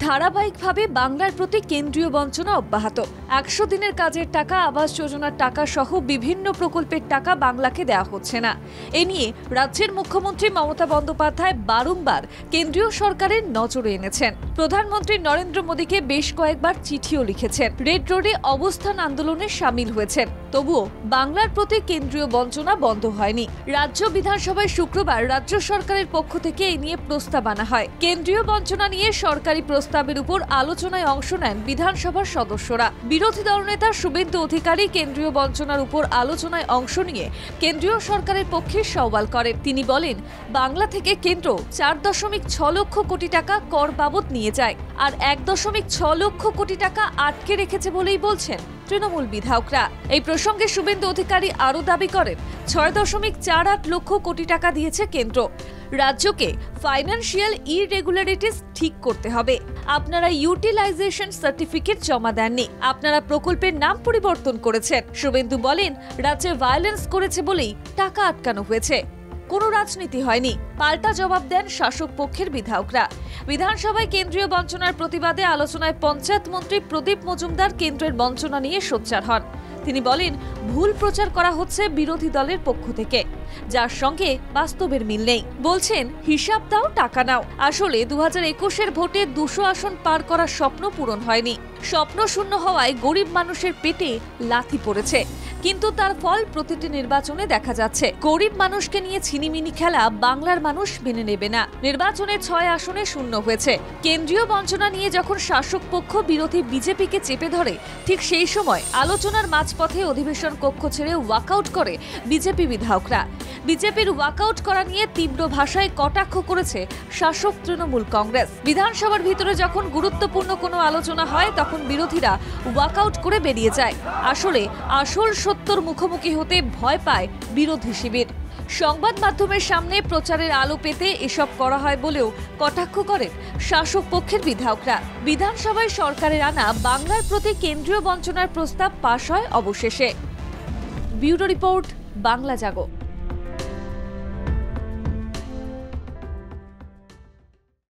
ধারাবাহিকভাবে বাংলার প্রতি কেন্দ্রীয় বঞ্চনা অব্যাহত। ১০০ দিনের কাজের টাকা, আবাস যোজনার টাকা সহ বিভিন্ন প্রকল্পের টাকা বাংলাকে দেওয়া হচ্ছে না। এ নিয়ে রাজ্যের মুখ্যমন্ত্রী মমতা বন্দ্যোপাধ্যায় বারংবার কেন্দ্রীয় সরকারের নজরে এনেছেন। প্রধানমন্ত্রী নরেন্দ্র মোদীকে বেশ কয়েকবার চিঠিও লিখেছেন, রেড রোডে অবস্থান আন্দোলনে সামিল হয়েছেন। তবুও বাংলার প্রতি কেন্দ্রীয় বঞ্চনা বন্ধ হয়নি। রাজ্য বিধানসভায় শুক্রবার রাজ্য সরকারের পক্ষ থেকে এই নিয়ে প্রস্তাব আনা হয়। কেন্দ্রীয় বঞ্চনা নিয়ে সরকারি প্রস্তাবের উপর আলোচনায় অংশ নেন বিধানসভার সদস্যরা। বিরোধী দলনেতা শুভেন্দু অধিকারী কেন্দ্রীয় বঞ্চনার উপর আলোচনায় অংশ নিয়ে কেন্দ্রীয় সরকারের পক্ষে সওয়াল করেন। তিনি বলেন, বাংলা থেকে কেন্দ্র 4.6 লক্ষ কোটি টাকা কর বাবদ নিয়ে যায়, আর 1.6 লক্ষ কোটি টাকা আটকে রেখেছে বলেই বলছেন তৃণমূল বিধায়করা। এই প্রসঙ্গে শুভেন্দু অধিকারী আরও দাবি করেন, 6.48 লক্ষ কোটি টাকা দিয়েছে কেন্দ্র। রাজ্যকে ফাইন্যান্সিয়াল ইরেগুলারিটিস ঠিক করতে হবে। আপনারা ইউটিলাইজেশন সার্টিফিকেট জমা দেননি, আপনারা প্রকল্পের নাম পরিবর্তন করেছেন। শুভেন্দু বলেন, রাজ্যে ভায়োলেন্স করেছে বলেই টাকা আটকানো হয়েছে, কোনো রাজনীতি হয়নি। পাল্টা জবাব দেন শাসক পক্ষের বিধায়করা। বিধানসভায় কেন্দ্রীয় বঞ্চনার প্রতিবাদে আলোচনায় পঞ্চায়েত মন্ত্রী প্রদীপ মজুমদার কেন্দ্রের বঞ্চনা নিয়ে সোচ্চার হন। তিনি বলেন, ভুল প্রচার করা হচ্ছে বিরোধী দলের পক্ষ থেকে, যার সঙ্গে বাস্তবের মিল নেই। বলছেন, হিসাব দাও, টাকা নাও। আসলে 2021-এর ভোটে 200 আসন পার করার স্বপ্ন পূরণ হয়নি। স্বপ্ন শূন্য হওয়ায় গরিব মানুষের পেটে লাথি পড়েছে, কিন্তু তার ফল প্রতিটি নির্বাচনে দেখা যাচ্ছে। গরিব মানুষকে নিয়ে ছিনিমিনি খেলা বাংলার মানুষ মেনে নেবে না। নির্বাচনে 6 আসনে শূন্য হয়েছে। কেন্দ্রীয় বঞ্চনা নিয়ে যখন শাসক পক্ষ বিরোধী বিজেপিকে চেপে ধরে, ঠিক সেই সময় আলোচনার মাঝপথে অধিবেশন কক্ষ ছেড়ে ওয়াকআউট করে বিজেপি বিধায়করা। বিজেপির ওয়াকআউট করা নিয়ে তীব্র ভাষায় কটাক্ষ করেছে শাসক তৃণমূল কংগ্রেস। বিধানসভার ভিতরে যখন গুরুত্বপূর্ণ কোনো আলোচনা হয়, তখন বিরোধীরা ওয়াকআউট করে বেরিয়ে যায়। আসলে আসল সত্যর মুখোমুখি হতে ভয় পায় বিরোধী শিবির। সংবাদ মাধ্যমের সামনে প্রচারের আলো পেতে এসব করা হয় বলেও কটাক্ষ করেন শাসক পক্ষের বিধায়করা। বিধানসভায় সরকারের আনা বাংলার প্রতি কেন্দ্রীয় বঞ্চনার প্রস্তাব পাশ হয় অবশেষে। ব্যুরো রিপোর্ট, বাংলা জাগো।